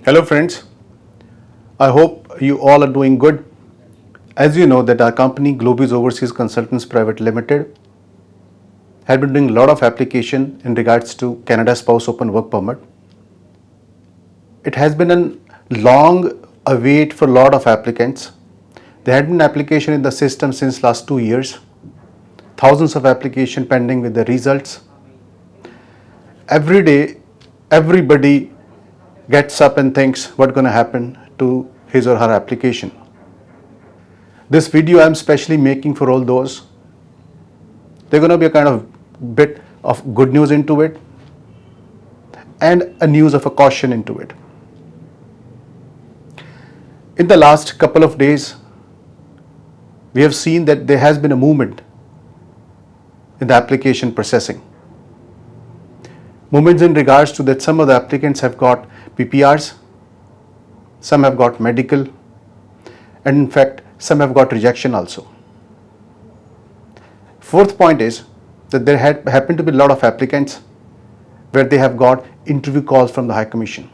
Hello friends, I hope you all are doing good. As you know that our company Globis Overseas Consultants Private Limited had been doing a lot of application in regards to Canada Spouse Open Work Permit. It has been a long await for a lot of applicants. There had been application in the system since last 2 years. Thousands of application pending with the results. Every day, everybody gets up and thinks what's going to happen to his or her application. This video I'm specially making for all those. There's going to be a kind of bit of good news into it and a news of a caution into it. In the last couple of days, we have seen that there has been a movement in the application processing. Movements in regards to that some of the applicants have got PPRs, some have got medical, and in fact some have got rejection also. Fourth point is that there had happened to be a lot of applicants where they have got interview calls from the High Commission.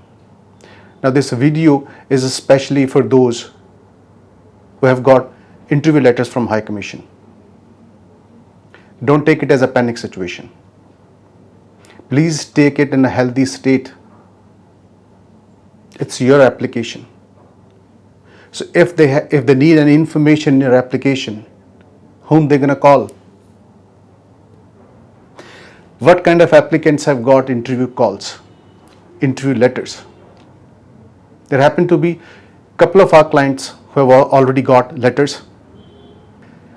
Now this video is especially for those who have got interview letters from High Commission. Don't take it as a panic situation. Please take it in a healthy state. It's your application. So if they need any information in your application, whom they're going to call? What kind of applicants have got interview calls, interview letters? There happen to be a couple of our clients who have already got letters.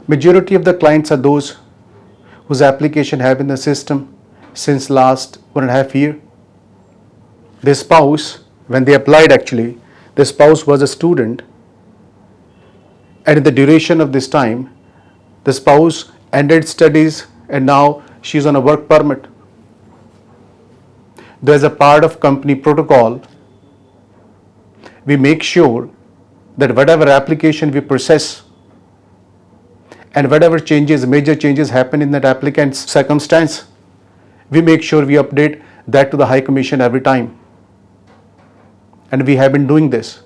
Majority of the clients are those whose application have in the system since last 1.5 years. Their spouse, when they applied actually, the spouse was a student, and in the duration of this time, the spouse ended studies and now she's on a work permit. There's a part of company protocol. We make sure that whatever application we process and whatever changes, major changes happen in that applicant's circumstance, we make sure we update that to the High Commission every time. And we have been doing this.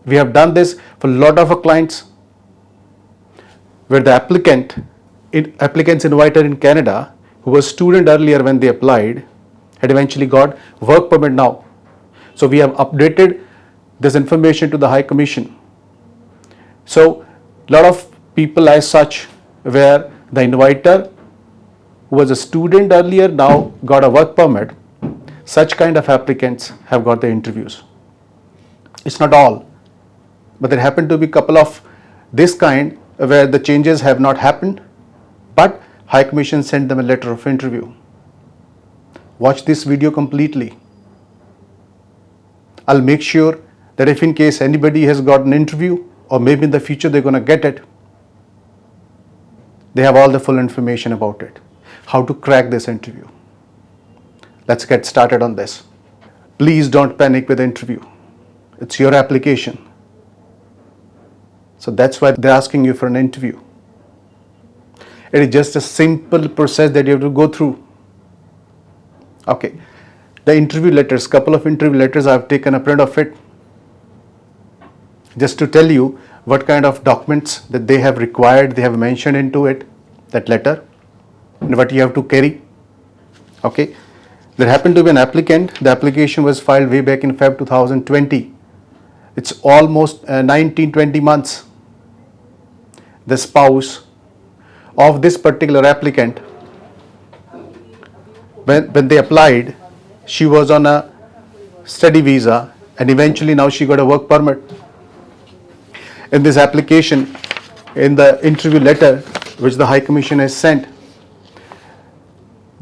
We have done this for a lot of our clients where the applicants invited in Canada who was student earlier when they applied had eventually got work permit now. So we have updated this information to the High Commission. So a lot of people as such where the inviter who was a student earlier now got a work permit, such kind of applicants have got the interviews. It's not all, but there happen to be a couple of this kind where the changes have not happened, but High Commission sent them a letter of interview. Watch this video completely. I'll make sure that if in case anybody has got an interview or maybe in the future they're going to get it, they have all the full information about it. How to crack this interview. Let's get started on this. Please don't panic with the interview. It's your application. So that's why they're asking you for an interview. It is just a simple process that you have to go through. Okay. The interview letters, couple of interview letters, I've taken a print of it. Just to tell you what kind of documents that they have required, they have mentioned into it, that letter, and what you have to carry. Okay. There happened to be an applicant. The application was filed way back in Feb 2020. It's almost 19-20 months. The spouse of this particular applicant, when they applied, she was on a study visa and eventually now she got a work permit. In this application, in the interview letter which the High Commission has sent,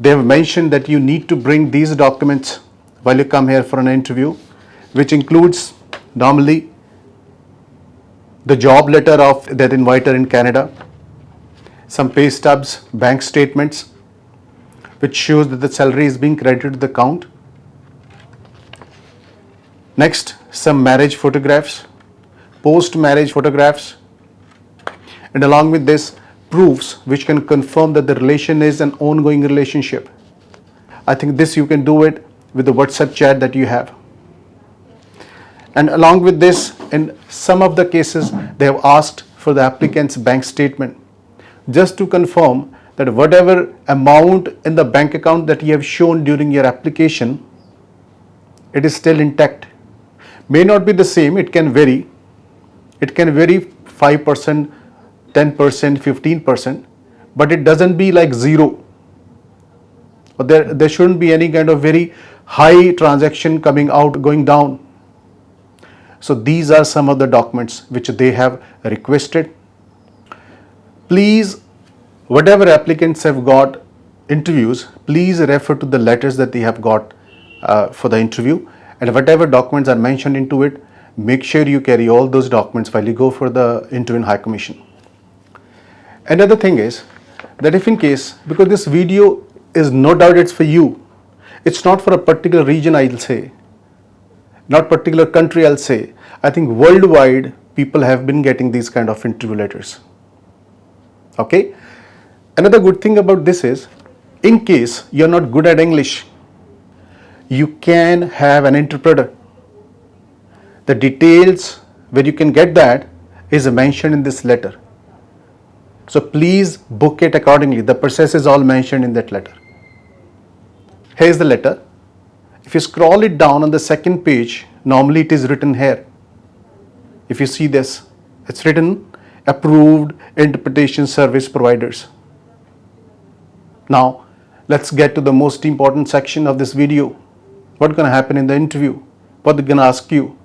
they have mentioned that you need to bring these documents while you come here for an interview, which includes normally the job letter of that inviter in Canada, some pay stubs, bank statements, which shows that the salary is being credited to the account. Next, some marriage photographs, post-marriage photographs, and along with this, proofs which can confirm that the relation is an ongoing relationship. I think this you can do it with the WhatsApp chat that you have. And along with this, in some of the cases, they have asked for the applicant's bank statement just to confirm that whatever amount in the bank account that you have shown during your application, it is still intact. May not be the same, it can vary. It can vary 5%, 10%, 15%, but it doesn't be like zero. But there shouldn't be any kind of very high transaction coming out, going down. So these are some of the documents which they have requested. Please, whatever applicants have got interviews, please refer to the letters that they have got for the interview, and whatever documents are mentioned into it, make sure you carry all those documents while you go for the interview in High Commission. Another thing is that if in case, because this video is no doubt it's for you, it's not for a particular region, I'll say, not particular country, I'll say. I think worldwide people have been getting these kind of interview letters. Okay. Another good thing about this is, in case you're not good at English, you can have an interpreter. The details where you can get that is mentioned in this letter. So please book it accordingly. The process is all mentioned in that letter. Here's the letter. If you scroll it down on the second page, normally it is written here. If you see this, it's written approved interpretation service providers. Now, let's get to the most important section of this video. What's going to happen in the interview? What they're going to ask you?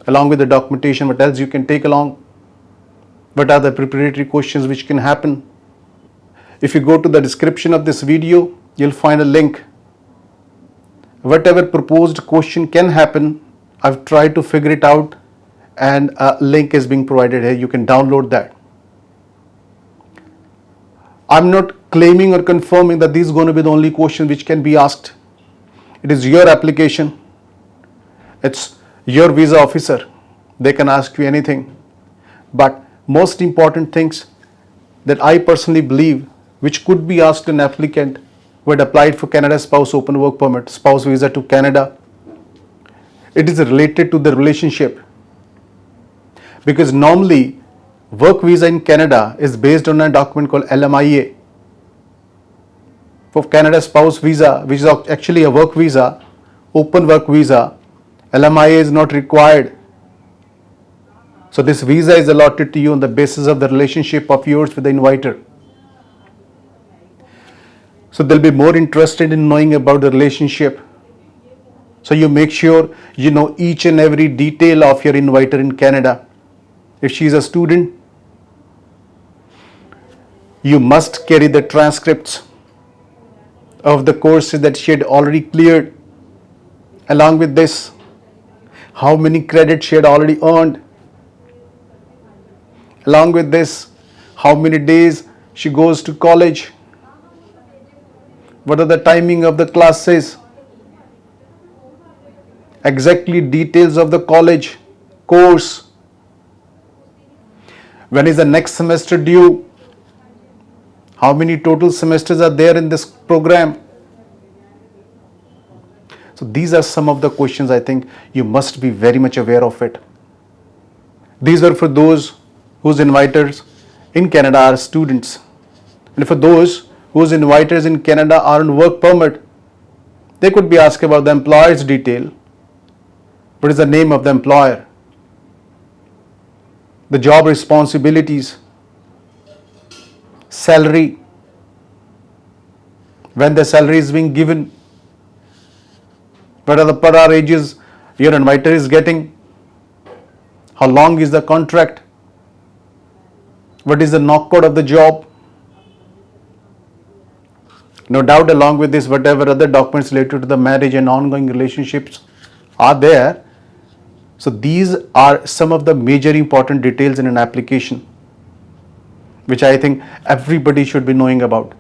Along with the documentation, what else you can take along? What are the preparatory questions which can happen? If you go to the description of this video, you'll find a link. Whatever proposed question can happen, I've tried to figure it out, and a link is being provided here. You can download that. I'm not claiming or confirming that these are going to be the only questions which can be asked. It is your application. It's your visa officer. They can ask you anything. But most important things that I personally believe which could be asked an applicant who had applied for Canada Spouse Open Work Permit, spouse visa to Canada, it is related to the relationship. Because normally work visa in Canada is based on a document called LMIA. For Canada Spouse Visa, which is actually a work visa, open work visa, LMIA is not required. So this visa is allotted to you on the basis of the relationship of yours with the inviter. So they'll be more interested in knowing about the relationship. So you make sure you know each and every detail of your inviter in Canada. If she is a student, you must carry the transcripts of the courses that she had already cleared. Along with this, how many credits she had already earned. Along with this, how many days she goes to college. What are the timing of the classes? Exactly details of the college course. When is the next semester due? How many total semesters are there in this program? So these are some of the questions I think you must be very much aware of it. These are for those whose inviters in Canada are students. And for those whose inviters in Canada are on work permit, they could be asked about the employer's detail. What is the name of the employer? The job responsibilities, salary, when the salary is being given, what are the per hour wages your inviter is getting, how long is the contract, what is the knock code of the job. No doubt along with this, whatever other documents related to the marriage and ongoing relationships are there. So these are some of the major important details in an application, which I think everybody should be knowing about.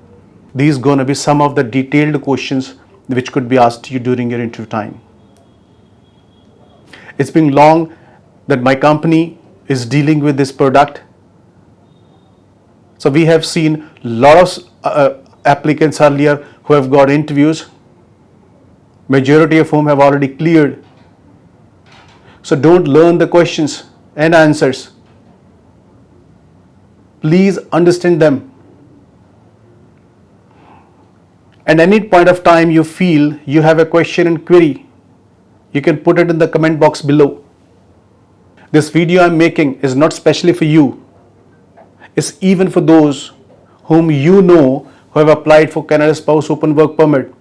These are going to be some of the detailed questions which could be asked to you during your interview time. It's been long that my company is dealing with this product. So we have seen a lot of applicants earlier who have got interviews, majority of whom have already cleared. So don't learn the questions and answers. Please understand them. And any point of time you feel you have a question and query, you can put it in the comment box below. This video I'm making is not specially for you. It's even for those whom you know who have applied for Canada Spouse Open Work Permit.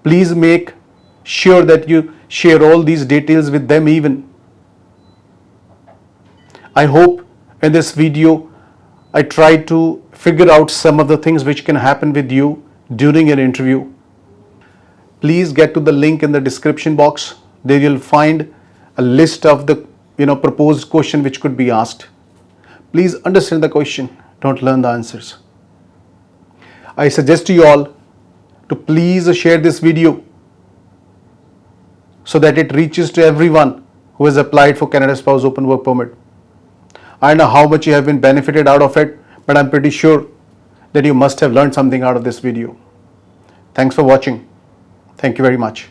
Please make sure that you share all these details with them even. I hope in this video I tried to figure out some of the things which can happen with you during an interview. Please get to the link in the description box. There you'll find a list of the proposed question which could be asked. Please understand the question, don't learn the answers. I suggest to you all to please share this video so that it reaches to everyone who has applied for Canada Spouse Open Work Permit. I don't know how much you have been benefited out of it, but I'm pretty sure that you must have learned something out of this video. Thanks for watching. Thank you very much.